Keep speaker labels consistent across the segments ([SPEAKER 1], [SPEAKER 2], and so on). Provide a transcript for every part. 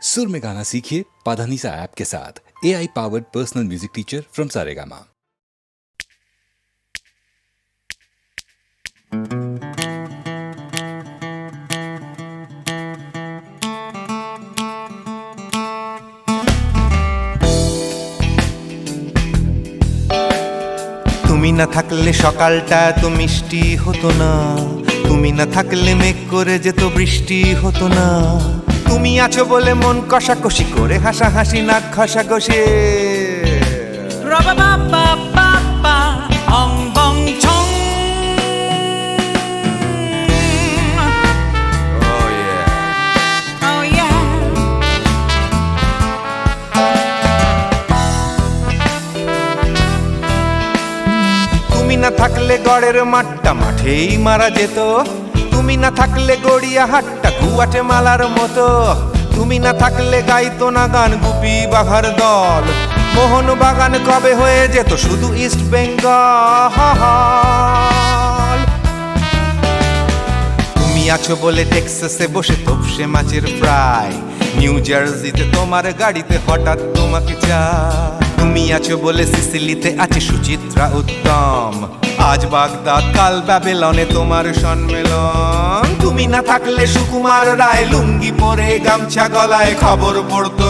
[SPEAKER 1] सुर में गाना सीखिए पाधानीसा ऐप के साथ। AI powered personal music teacher from Saregama.
[SPEAKER 2] তুমি না থাকলে সকালটা এত মিষ্টি হতো না, তুমি না থাকলে মেঘ করে যেত বৃষ্টি হতো না। তুমি আছো বলে মন কষাকষি করে হাসাহাসি নাক ঘষাঘষি। তুমি না থাকলে গড়ের মাঠটা মাঠেই মারা যেত, তুমি না থাকলে গড়িয়া হাটটা গুয়াটে মালার মতো। তুমি না থাকলে গাইতো না গান গুপি বাঘার দল, মোহন বাগান কবে হয়ে যেত শুধু ইস্ট বেঙ্গল। তুমি আছো বলে টেক্সাসে বসে তোপসে মাছের ফ্রাই, নিউ জার্সিতে তোমার গাড়িতে হঠাৎ তোমাকে চাই। তুমি আছো বলে সিসিলিতে আছে সুচিত্রা উত্তম, আজ বাগদাদ কাল ব্যাবিলনে তোমার সম্মেলন। তুমি না থাকলে সুকুমার রায় লুঙ্গি পরে গামছা গলায় খবর পড়তো।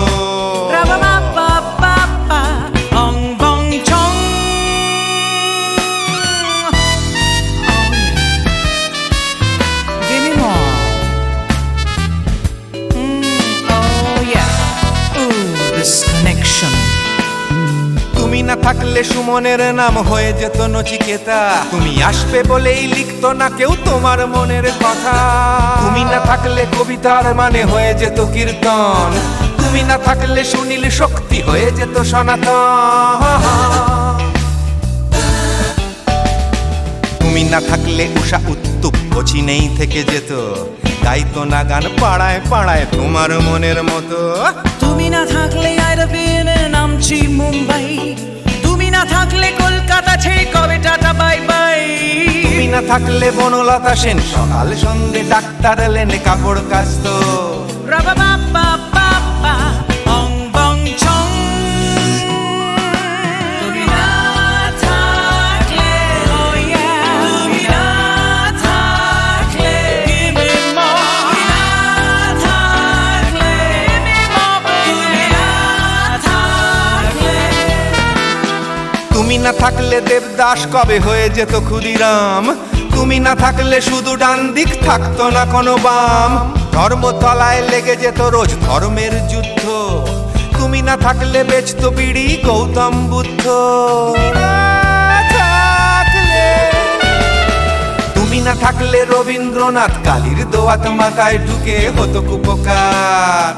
[SPEAKER 2] তুমি না থাকলে সুমনের নাম হয়ে যেত নচিকেতা, তুমি আসবে বলেই লিখতো না কেউ তোমার মনের কথা। তুমি না থাকলে কবিতার মানে হয়ে যেত কীর্তন, তুমি না থাকলে সুনীল শক্তি হয়ে যেত সনাতন। তুমি না থাকলে উষা উত্তুপ নেই থেকে যেত, গাইতো না গান পাড়ায় পাড়ায় তোমার মনের মতো।
[SPEAKER 3] তুমি না থাকলে নামছি মুম্বাই, তুমি না থাকলে কলকাতা ছেড়ে কবে টাটা বাই বাই।
[SPEAKER 2] তুমি না থাকলে বনলতা সেন সকাল সন্ধে ডাক্তার লেনে কাপড় কাচতো। তুমি না থাকলে দেবদাস কবে হয়ে যেত ক্ষুদিরাম, তুমি না থাকলে শুধু ডান দিক থাকতো না কোনো বাম। ধর্মতলায় লেগে যেত রোজ ধর্মের যুদ্ধ, তুমি না থাকলে বেচতো বিড়ি গৌতম বুদ্ধ। তুমি না থাকলে রবীন্দ্রনাথ কালীর দোয়াত মাথায় ঢুকে হতো কুপকার।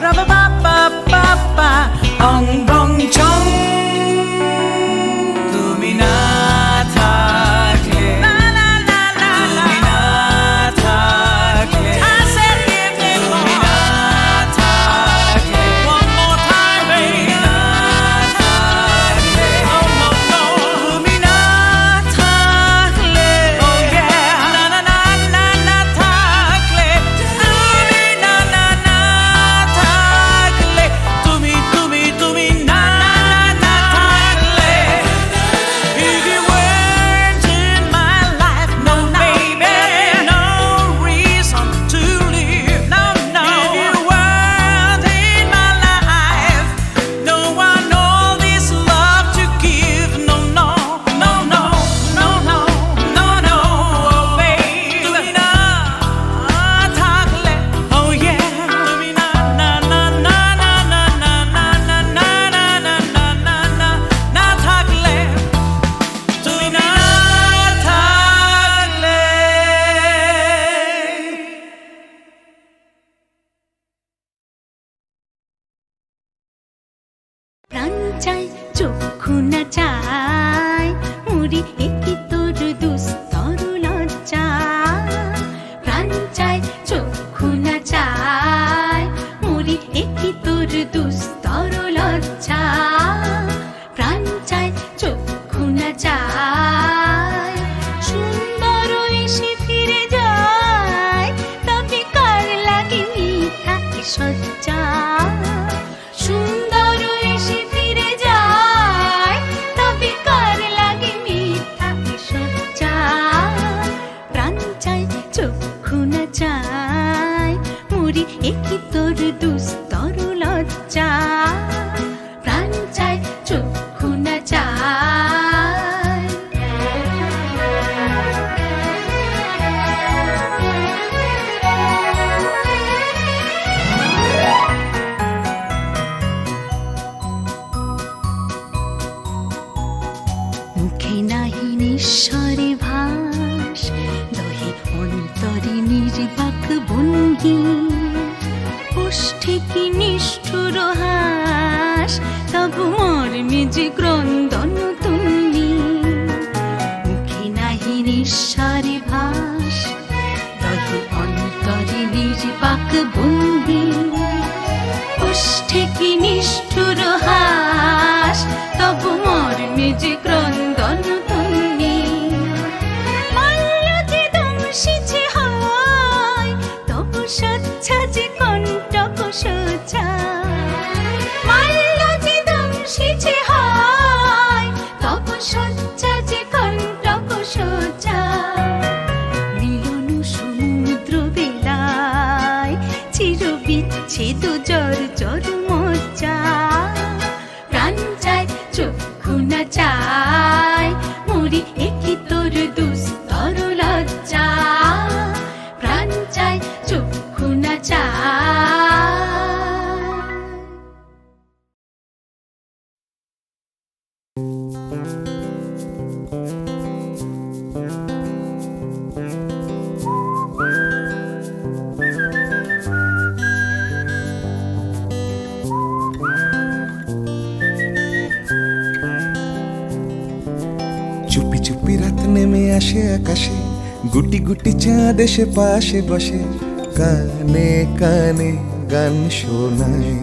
[SPEAKER 4] প্রাণ চাই চক্ষু না চাই মুড়ি একটি তোর দুস্তর লজ্জা। প্রাণ চাই চক্ষু না চাই মুড়ি একটি তোর দুস্তর লজ্জা। প্রাণ চাই চক্ষু না চাই সুন্দর এসে ফিরে যায়, তবে কার লাগে মিথ্যা সজ্জা। দুস্তর লজ্জা প্রাণ চায় চক্ষু না চায় মুখে নাহি নিঃস্বরে ভাস দহে অন্তরে নির্বাক ভঙ্গি ওষ্ঠে কি নিষ্ঠুর হাস তবু মর্মে যে ক্রন্দন তুমি মুখে নাহি নিঃস্বরে ভাস দহে অন্তরে নির্বাক ভঙ্গি ওষ্ঠে কি নিষ্ঠুর হাস তবু মর্মে যে ক্রন্দন তুমি মাল্য যে দংশিছে হয় তবু সচ্ছা যে কণ্টক সোজা মাল্য যে দংশিছে হয় তবু সচ্ছা যে কণ্টক সোজা মিলন সমুদ্র বেলায় চির বিচ্ছেদ জর জর মজ্জা প্রাণ চায় চক্ষু না চায় মরি একই তোর দুস্তর লজ্জা প্রাণ চায় চক্ষু না চায়
[SPEAKER 2] চুপি চুপি রাত নেমে আসে আকাশে গুটি গুটি চাঁদ এসে পাশে বসে কানে কানে গান শোনায়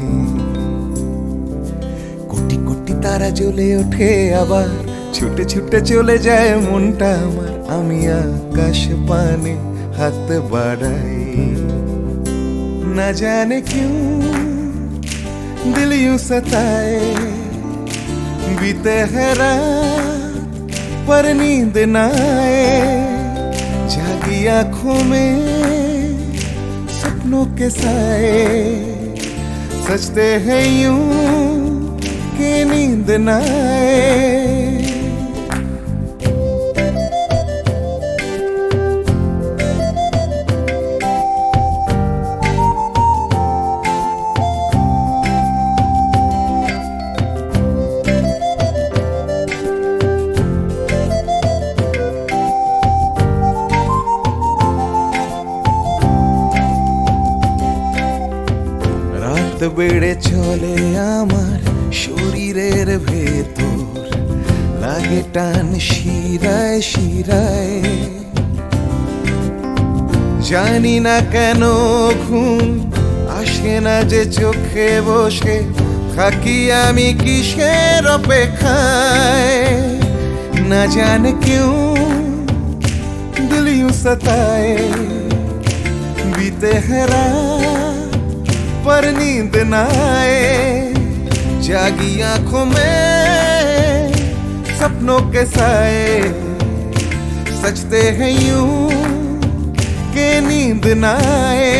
[SPEAKER 2] কোটি কোটি তারা জ্বলে ওঠে আবার ছুটে ছুটে চলে যায় মনটা আমার আমি আকাশ পানে হাত বাড়াই না জানে কিউ দিল यूं सताए बीते है रात पर नींद न आए जागी आंखों में सपनों के साए सजते हैं यूं कि नींद न आए রাত বেড়ে চলে আমার শরীরের ভেতর লাগে টান শিরায় শিরায় জানি না কেন ঘুম আসে না যে চোখে বসে থাকি আমি কিসের অপেক্ষায় না জানে क्यों दिल यूं सताए बीते है रात पर नींद न आए जागी आंखों में सपनों के साए सजते हैं यूं कि नींद न आए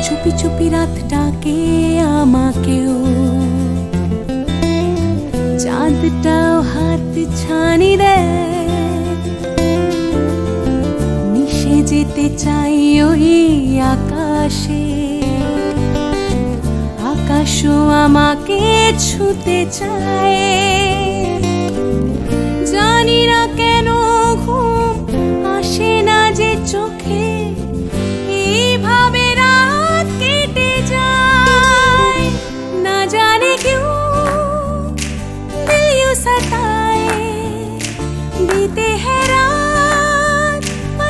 [SPEAKER 4] চুপি চুপি রাত ডাকে আমাকেও চাঁদটাও হাত ছানি দেয় মিশে যেতে চাই ওই আকাশে আকাশও আমাকে ছুতে চায় জানি না কেন ঘুম আসে না যে চোখে এইভাবে রাত কেটে যায় না জানে क्यों दिल यूं सताए बीते है रात पर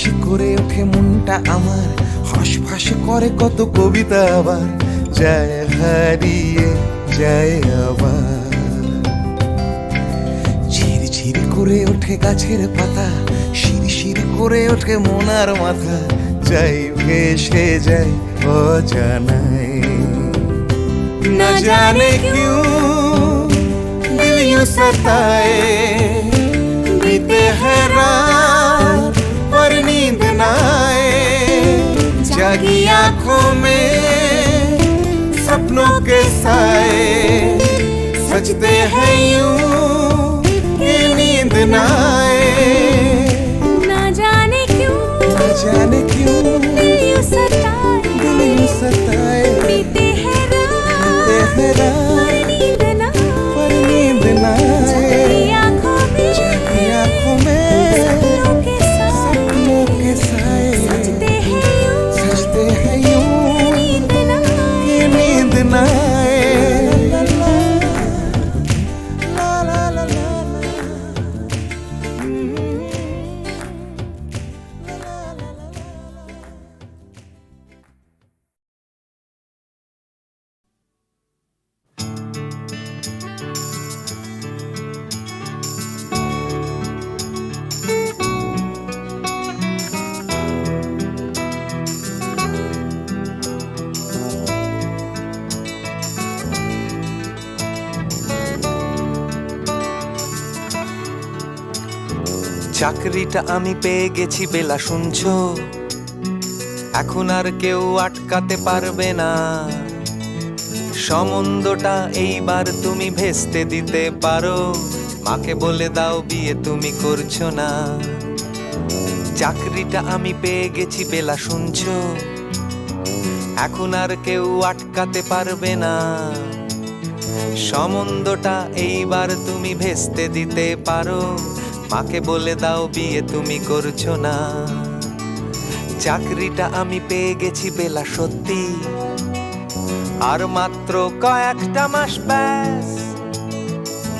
[SPEAKER 2] খুশি করে ওঠে মনটা আমার, হাঁস করে কত কবিতা আবার যায় হারিয়ে যায় আবার। ঝিরঝির করে ওঠে গাছের পাতা, শিরশির করে ওঠে মনার মাথা, যাই ভেসে যায় অজানায়। না জানে क्यों दिल यूं सताए, बीते है रात पर नींद न आए, जागी आंखों में सपनों के साए, सजते हैं यूं कि नींद न आए।
[SPEAKER 4] ना जाने क्यों
[SPEAKER 2] दिल यूं सताए,
[SPEAKER 4] बीते हैं
[SPEAKER 2] है रात
[SPEAKER 4] नींद ना
[SPEAKER 2] पर नींद न आए,
[SPEAKER 4] जागी आंखों में
[SPEAKER 2] सपनों के साए,
[SPEAKER 4] सजते हैं
[SPEAKER 2] यूं
[SPEAKER 4] नींद ना
[SPEAKER 2] कि नींद न आए। ला ला ला ला চাকরিটা আমি পেয়ে গেছি বেলা, শুনছো? এখন আর কেউ আটকাতে পারবে না, সম্বন্ধটা এইবার তুমি ভেস্তে দিতে পারো, মাকে বলে দাও বিয়ে তুমি করছো না। চাকরিটা আমি পেয়ে গেছি বেলা, শুনছো? এখন আর কেউ আটকাতে পারবে না, সম্বন্ধটা এইবার তুমি ভেস্তে দিতে পারো, মাকে বলে দাও বিয়ে তুমি করছো না। চাকরিটা আমি পেয়ে গেছি বেলা, সত্যি আর মাত্র কয়েকটা মাস ব্যাস,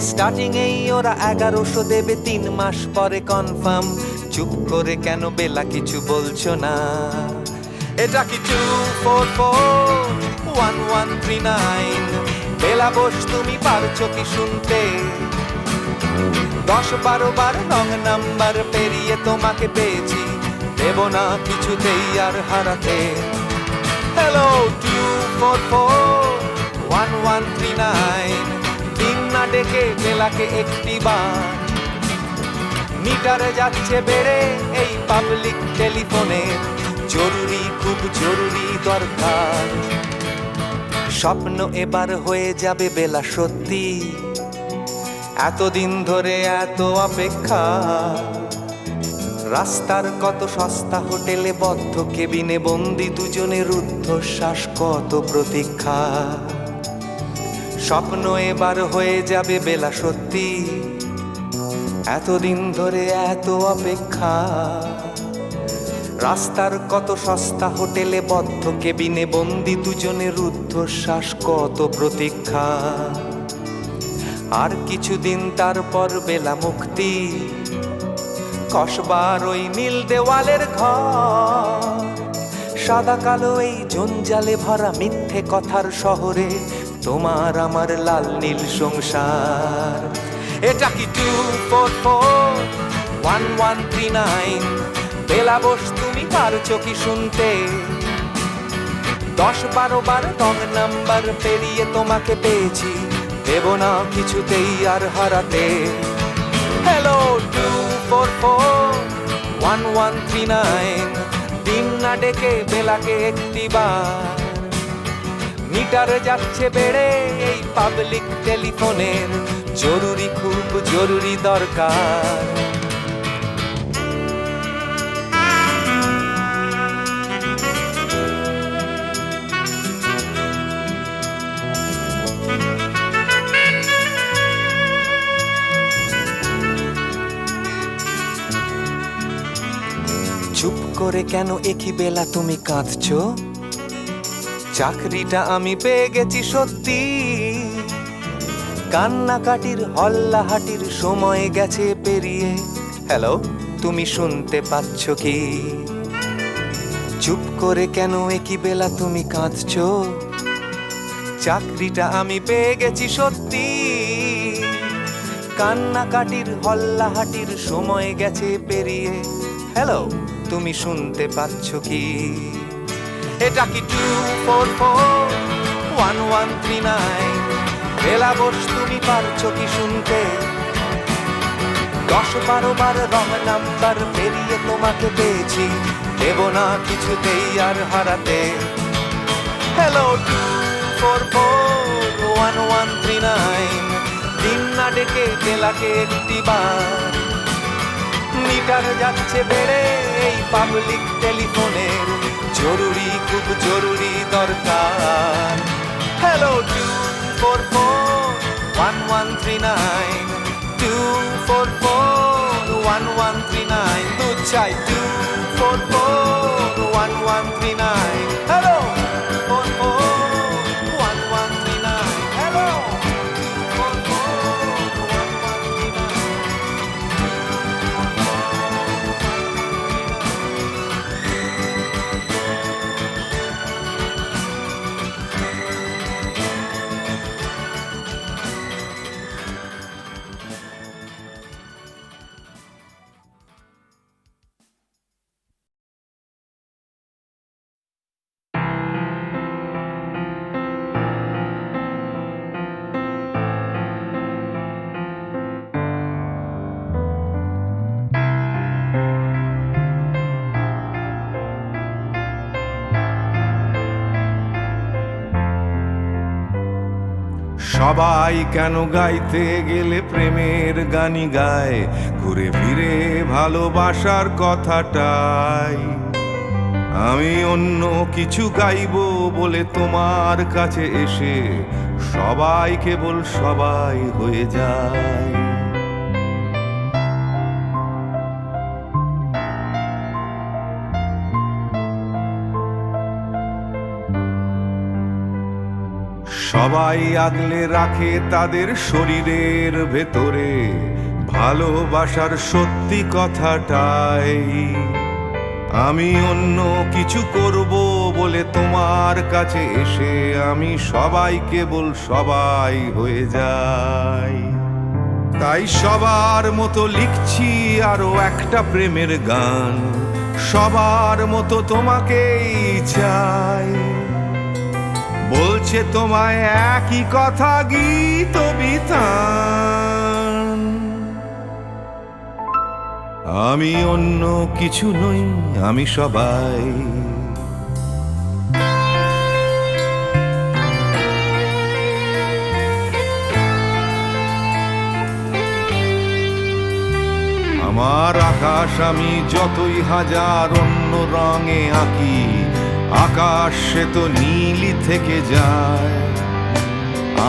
[SPEAKER 2] স্টার্টিং এই ওরা 1100 দেবে, 3 মাস পরে কনফার্ম। চুপ করে কেন বেলা কিছু বলছো না? এটা কি 2441139? বেলা বোস তুমি পারছো কি শুনতে? 10-12 বার রং নাম্বার পেরিয়ে তোমাকে পেয়েছি, দেব না কিছুতেই আর হারাতে। হ্যালো 2441139, দিন না ডেকে বেলাকে একটি বার, মিটারে যাচ্ছে বেড়ে এই পাবলিক টেলিফোনের, জরুরি খুব জরুরি দরকার। স্বপ্ন এবার হয়ে যাবে বেলা, সত্যি এতদিন ধরে এত অপেক্ষা, রাস্তার কত সস্তা হোটেলে বদ্ধ কেবিনে বন্দি দুজনের রুদ্ধশ্বাস, কত প্রতীক্ষা। স্বপ্ন এবার হয়ে যাবে বেলা, সত্যি এতদিন ধরে এত অপেক্ষা, রাস্তার কত সস্তা হোটেলে বদ্ধ কেবিনে বন্দি দুজনের রুদ্ধশ্বাস, কত প্রতীক্ষা। আর কিছুদিন তারপর বেলা মুক্তি, কসবার ওই নীল দেওয়ালের ঘর, সাদা কালো এই জঞ্জালে ভরা মিথ্যে কথার শহরে তোমার আমার লাল নীল সংসার। এটা কি 2441139? বেলা বোস তুমি পারছো কি শুনতে? 10-12 বার রং নাম্বার পেরিয়ে তোমাকে পেয়েছি, দেব না কিছুতেই আর হারাতে। হ্যালো 2441139, দিন না ডেকে বেলাকে একটি বার, মিটারে যাচ্ছে বেড়ে এই পাবলিক টেলিফোনের, জরুরি খুব জরুরি দরকার। চুপ করে কেন একই বেলা তুমি কাঁদছো? চাকরিটা আমি পেয়ে গেছি সত্যি, কান্নাকাটির হল্লাহাটির সময় গেছে পেরিয়ে। হ্যালো তুমি শুনতে পাচ্ছ কি? চুপ করে কেন একই বেলা তুমি কাঁদছো? চাকরিটা আমি পেয়ে গেছি সত্যি, কান্নাকাটির হল্লাহাটির সময় গেছে পেরিয়ে। হ্যালো, তুমি শুনতে পাচ্ছ কি? এটা কি 244-1139? বেলা বস তুমি পারছো কি শুনতে? 10-12 বার রং নাম্বার পেরিয়ে তোমাকে পেয়েছি, দেব না কিছুতেই আর হারাতে। হ্যালো 244-1139, দিন না ডেকে বেলাকে একটি বার। মিটার যাচ্ছে বেড়ে এই পাবলিক টেলিফোনের, জরুরি খুব জরুরি দরকার। হ্যালো 244-1139, 244-1139, দুধ চাই 244-1139। Hello 244-1139, hello 244-1139।
[SPEAKER 5] সবাই কেন গাইতে গেলে প্রেমের গানি গায়, ঘুরে ফিরে ভালোবাসার কথাটাই। আমি অন্য কিছু গাইবো বলে তোমার কাছে এসে সবাই কেবল সবাই হয়ে যায়। সবাই আগলে রাখে তাদের শরীরের ভেতরে ভালোবাসার সত্যি কথাটাই। আমি অন্য কিছু করব বলে তোমার কাছে এসে আমি সবাই কেবল সবাই হয়ে যাই। তাই সবার মতো লিখছি আরো একটা প্রেমের গান, সবার মতো তোমাকেই চাই। বলছে তোমায় একই কথা গীত বিতান। আমি অন্য কিছু নই, আমি সবাই। আমার আকাশ আমি যতই হাজার অন্য রঙে আঁকি, আকাশ সে তো নীলই থেকে যায়।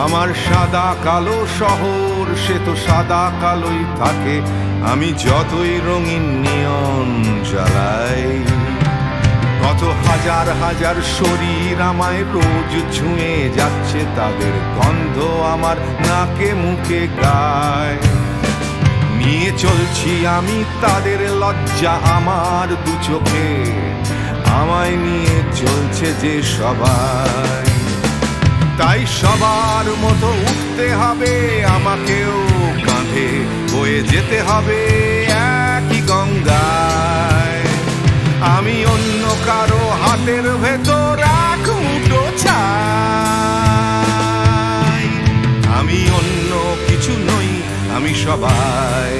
[SPEAKER 5] আমার সাদা কালো শহর সে তো সাদা কালোই থাকে, আমি যতই রঙিন নিয়ন জ্বালাই। কত হাজার হাজার শরীর আমায় রোজ ছুঁয়ে যাচ্ছে, তাদের গন্ধ আমার নাকে মুখে গায়। নিয়ে চলছি আমি তাদের লজ্জা আমার দু চোখে, আমায় নিয়ে চলছে যে সবাই। তাই সবার মতো উঠতে হবে আমাকেও, কাঁধে বয়ে যেতে হবে একই গঙ্গায়। আমি অন্য কারো হাতের ভেতর এক মুঠো চাই। আমি অন্য কিছু নই, আমি সবাই।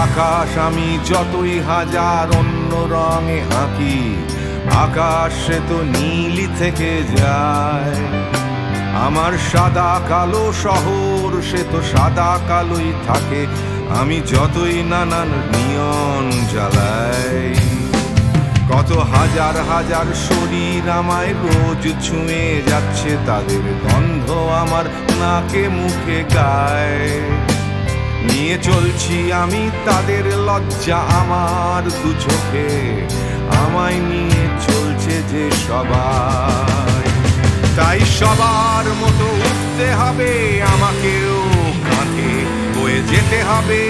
[SPEAKER 5] আকাশ আমি যতই হাজার অন্য রঙে আঁকি, আকাশ সে তো নীলই থেকে যায়। আমার সাদা কালো শহর সে তো সাদা কালোই থাকে, আমি যতই নানান নিয়ন জ্বালাই। কত হাজার হাজার শরীর আমায় রোজ ছুঁয়ে যাচ্ছে, তাদের গন্ধ আমার নাকে মুখে গায়। নিয়ে চলছি আমি তাদের লজ্জা আমার দু চোখে, আমায় নিয়ে চলছে যে সবাই। তাই সবার মতো উঠতে হবে আমাকেও, কাঁধে বয়ে যেতে হবে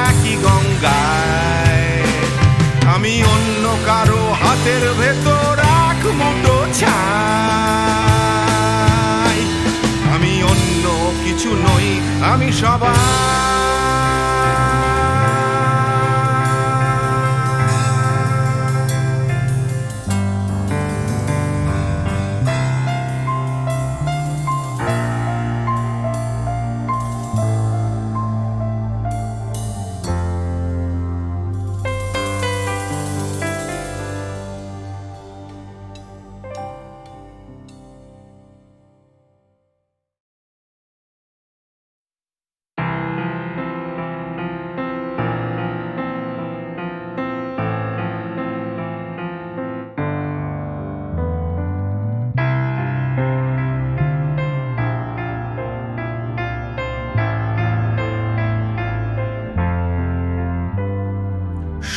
[SPEAKER 5] একই গঙ্গায়। আমি অন্য কারো হাতের ভেতর এক মুঠো ছাই, আমি অন্য কিছু নই, আমি সবাই।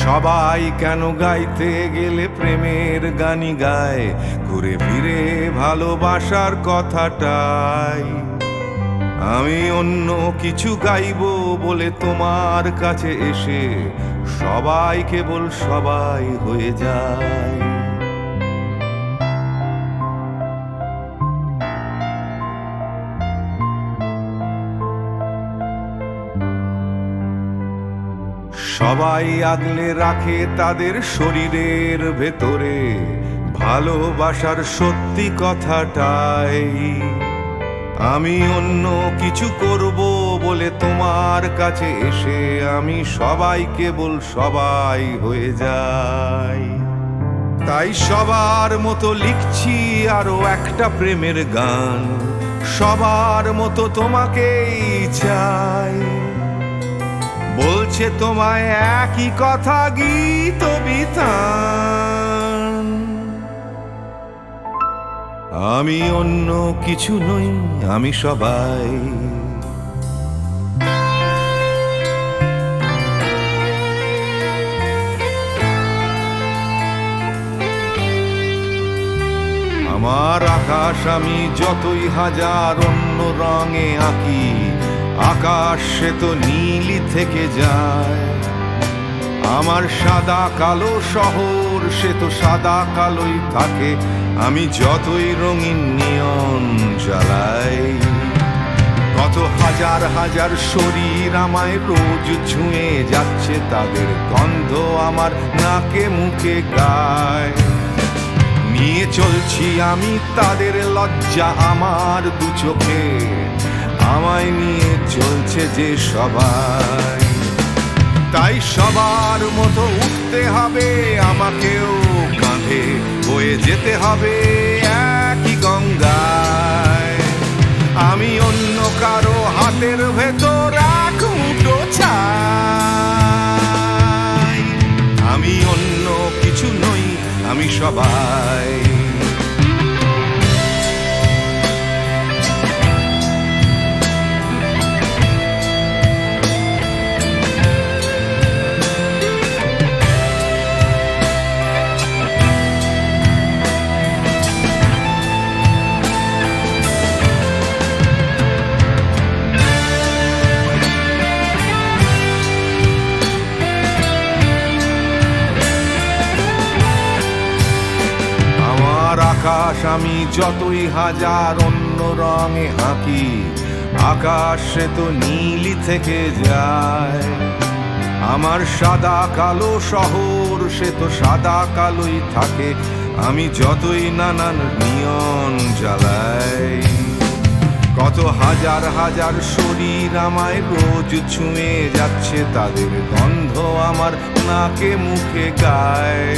[SPEAKER 5] সবাই কেন গাইতে গেলে প্রেমের গানই গায়, ঘুরে ফিরে ভালোবাসার কথাটাই। আমি অন্য কিছু গাইবো বলে তোমার কাছে এসে সবাই কেবল সবাই হয়ে যায়। সবাই আগলে রাখে তাদের শরীরের ভেতরে ভালোবাসার সত্যি কথাটাই। আমি অন্য কিছু করব বলে তোমার কাছে এসে আমি সবাই কেবল সবাই হয়ে যাই। তাই সবার মতো লিখছি আরো একটা প্রেমের গান, সবার মতো তোমাকেই চাই। বলছে তোমায় একই কথা গীত বিতান, আমি অন্য কিছু নই, আমি সবাই। আমার আকাশ আমি যতই হাজার অন্য রঙে আঁকি, আকাশ সে তো নীলই থেকে যায়। আমার সাদা কালো শহর সে তো সাদা কালোই থাকে, আমি যতই রঙিন নিয়ন জ্বালাই। কত হাজার হাজার শরীর আমায় রোজ ছুঁয়ে যাচ্ছে, তাদের গন্ধ আমার নাকে মুখে গায়। নিয়ে চলছি আমি তাদের লজ্জা আমার দু চোখে, আমায় নিয়ে চলছে যে সবাই। তাই সবার মতো উঠতে হবে আমাকেও, কাঁধে বয়ে যেতে হবে একই গঙ্গায়। আমি অন্য কারো হাতের ভেতর এক মুঠো ছাই, আমি অন্য কিছু নই, আমি সবাই। আকাশ আমি যতই হাজার অন্য রঙে আঁকি, আকাশ সে তো নীলই থেকে যায়। আমার সাদা কালো শহর সে তো সাদা কালোই থাকে, আমি যতই নানান নিয়ন জ্বালাই। কত হাজার হাজার শরীর আমায় রোজ ছুঁয়ে যাচ্ছে, তাদের গন্ধ আমার নাকে মুখে গায়।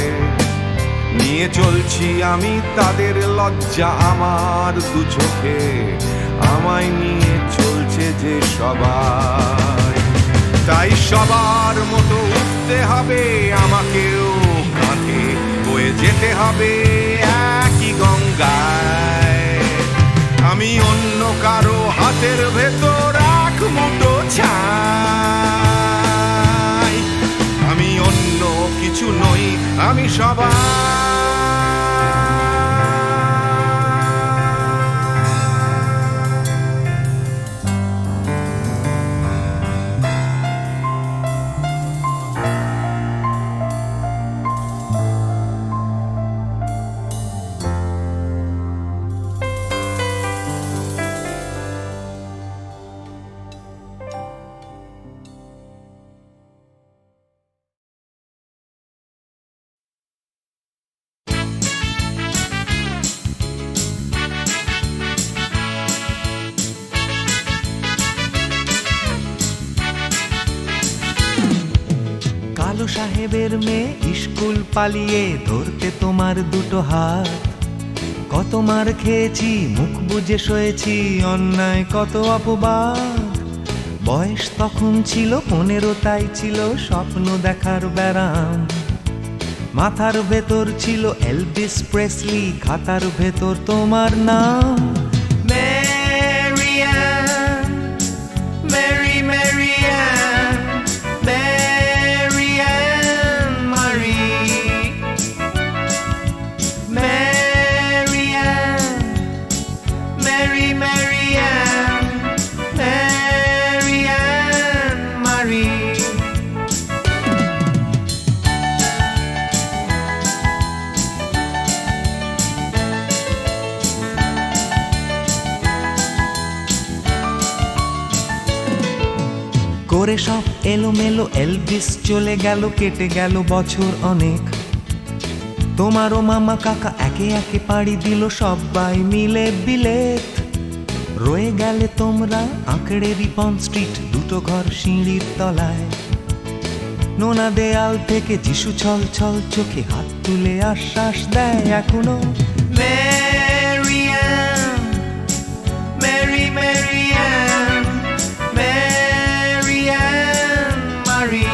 [SPEAKER 5] নিয়ে চলছি আমি তাদের লজ্জা আমার দু চোখে, আমায় নিয়ে চলছে যে সবাই। তাই সবার মতো উঠতে হবে আমাকেও, কাঁধে বয়ে যেতে হবে একই গঙ্গায়। আমি অন্য কারো হাতের ভেতর এক মুঠো ছাই, আমি অন্য কিছু নই, আমি সবাই।
[SPEAKER 3] কালো সাহেবের মেয়ে স্কুল পালিয়ে ধরতে তোমার দুটো হাত, কত মার খেয়েছি মুখ বুজে সয়েছি অন্যায় কত অপবাদ। বয়স তখন ছিল 15, তাই ছিল স্বপ্ন দেখার ব্যারাম। মাথার ভেতর ছিল এলভিস প্রেসলি, খাতার ভেতর তোমার নাম। ম্যারিয়ান, মেরি ম্যারিয়ান, ম্যারিয়ান মারি, ম্যারিয়ান, মেরি ম্যারিয়ান, ম্যারিয়ান মারি। করে সব এলোমেলো এলভিস চলে গেল, কেটে গেল বছর অনেক। তোমারও মামা কাকা একে একে পাড়ি দিল সবাই মিলে বিলেত। রয়ে গেলে তোমরা আঁকড়ে রিপন স্ট্রিট, দুটো ঘর সিঁড়ির তলায়। নোনা দেয়াল থেকে যিশু ছল ছল চোখে হাত তুলে আশ্বাস দেয় এখনো। ম্যারিয়ান, মেরি ম্যারিয়ান, ম্যারিয়ান মারি,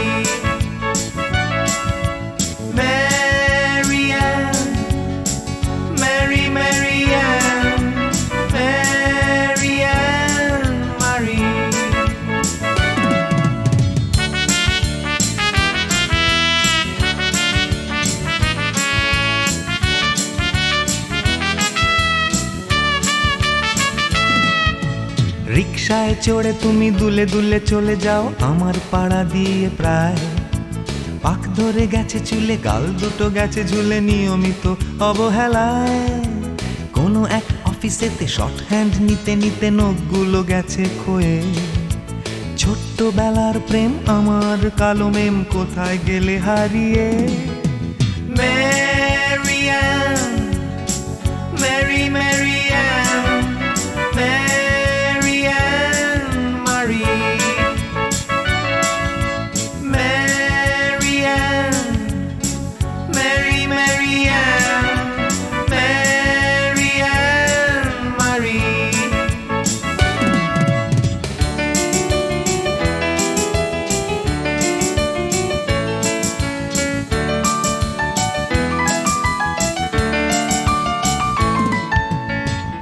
[SPEAKER 3] ম্যারিয়ান, মেরি ম্যারিয়ান, ম্যারিয়ান মারি। রিকশায় চড়ে তুমি দুলে দুলে চলে যাও আমার পাড়া দিয়ে প্রায়। পাক ধরে গেছে চুলে, গাল দুটো গেছে ঝুলে নিয়মিত অবহেলায়। কোনো এক অফিসেতে শর্ট হ্যান্ড নিতে নিতে নখগুলো গেছে ক্ষয়ে। ছোট্টবেলার প্রেম আমার কালো মেম কোথায় গেলে হারিয়ে। ম্যারিয়ান, মেরি ম্যারিয়ান, ম্যারিয়ান মারি, ম্যারিয়ান, মেরি ম্যারিয়ান, ম্যারিয়ান মারি।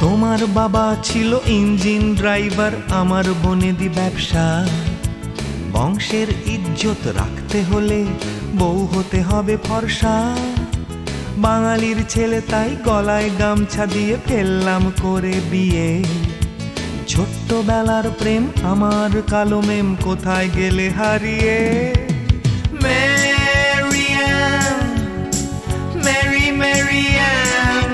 [SPEAKER 3] তোমার বাবা ছিল ইঞ্জিন ড্রাইভার, আমার বনেদি ব্যবসা। বংশের ইজ্জত রাখতে হলে বউ হতে হবে ফর্সা। বাঙালির ছেলে তাই গলায় গামছা দিয়ে ফেললাম করে বিয়ে। ছোট্টবেলার প্রেম আমার কালো মেম কোথায় গেলে হারিয়ে। ম্যারিয়ান, মেরি ম্যারিয়ান,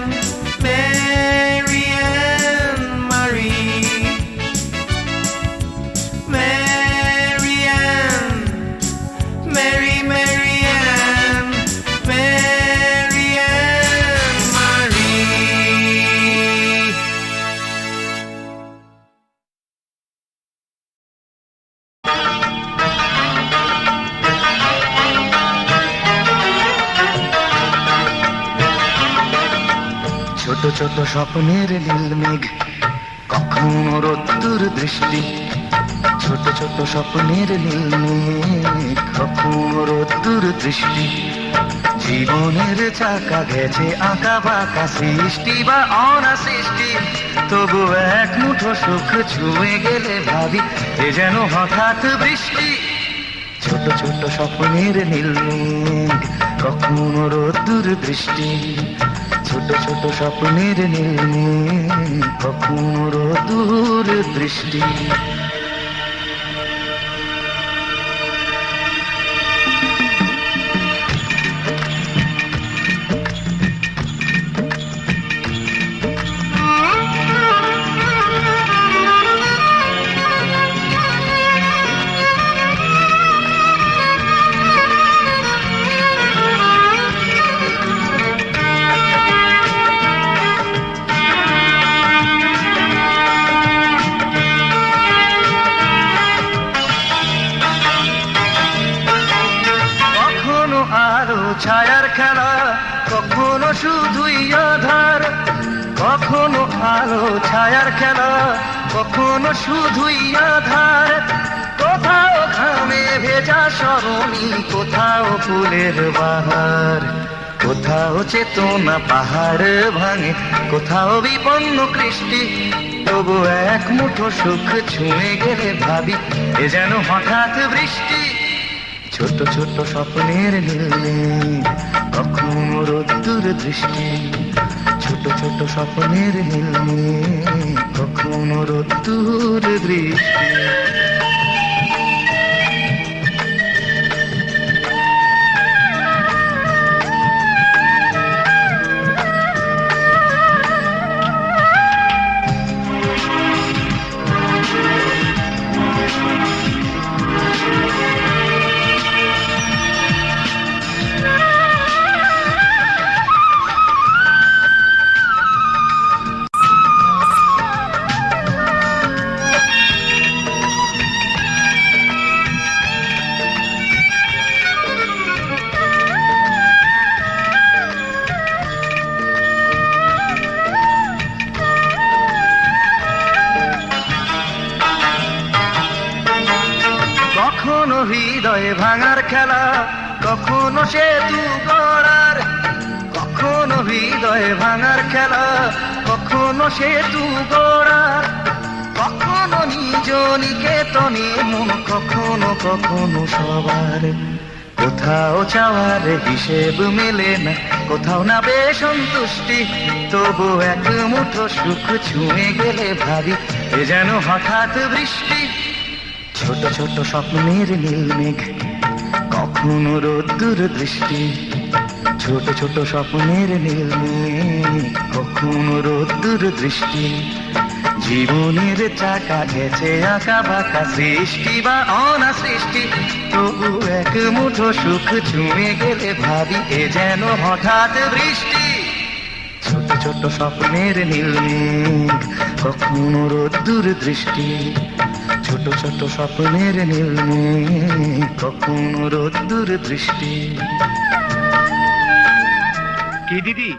[SPEAKER 3] ম্যারিয়ান মারি, ম্যারিয়ান, মেরি ম্যারিয়ান, ম্যারিয়ান মারি।
[SPEAKER 6] ছোট ছোট স্বপ্নের নীল মেঘ, কখনো রোদ্দুর দৃষ্টি, ছোট ছোট স্বপ্নের নীল কখনো রোদ্দুর দৃষ্টি জীবনের চাকা গেছে আঁকা বাঁকা সৃষ্টি বা অনা সৃষ্টি তবু এক মুঠো সুখ ছুঁয়ে গেলে ভাবি এ যেন হঠাৎ বৃষ্টি ছোট ছোট স্বপ্নের নীল কখনো রোদ্দুর দৃষ্টি ছোট ছোট স্বপ্নের নীল কখনো রোদ্দুর দৃষ্টি ছায়ার খেলা কখনো শুধুই আধার কখনো আলো ছায়ার খেলা কখনো শুধুই আধার কোথাও ঘামে ভেজা সরণি কোথাও ফুলের বাহার কোথাও চেতনা পাহাড় ভাঙে কোথাও বিপন্ন কৃষ্টি তবু এক মুঠো সুখ ছুঁয়ে গেলে ভাবি এ যেন হঠাৎ বৃষ্টি ছোট ছোট স্বপ্নের নীল কখনো রোদ্দুর দৃষ্টি ছোট ছোট স্বপ্নের নীল কখনো রোদ্দুর দৃষ্টি কখনো হৃদয়ে ভাঙার খেলা কখনো সেতু গড়ার কখনো হৃদয়ে ভাঙার খেলা কখনো সেতু গড়ার কখনো নিজ নিকেতনে মন কখনো কখনো সবার কোথাও চাওয়ার হিসেব মেলে না কোথাও না বেসন্তুষ্টি তবু এক মুঠো সুখ ছুঁয়ে গেলে ভাবি এ যেন হঠাৎ বৃষ্টি ছোট ছোট স্বপ্নের নীল মেঘ কখনো রোদ্দুর দৃষ্টি ছোট ছোট স্বপ্নের নীল মেঘ কখনো রোদ্দুর দৃষ্টি জীবনের চাকা গেছে আঁকা বাঁকা সৃষ্টি বা অনা সৃষ্টি তবু এক মুঠো সুখ ছুঁয়ে গেলে ভাবি এ যেন হঠাৎ বৃষ্টি ছোট ছোট স্বপ্নের নীল মেঘ কখনো রোদ্দুর দৃষ্টি ছোট ছোট স্বপ্নের নীল কখনো রোদ্দুর দৃষ্টি
[SPEAKER 7] কি দিদি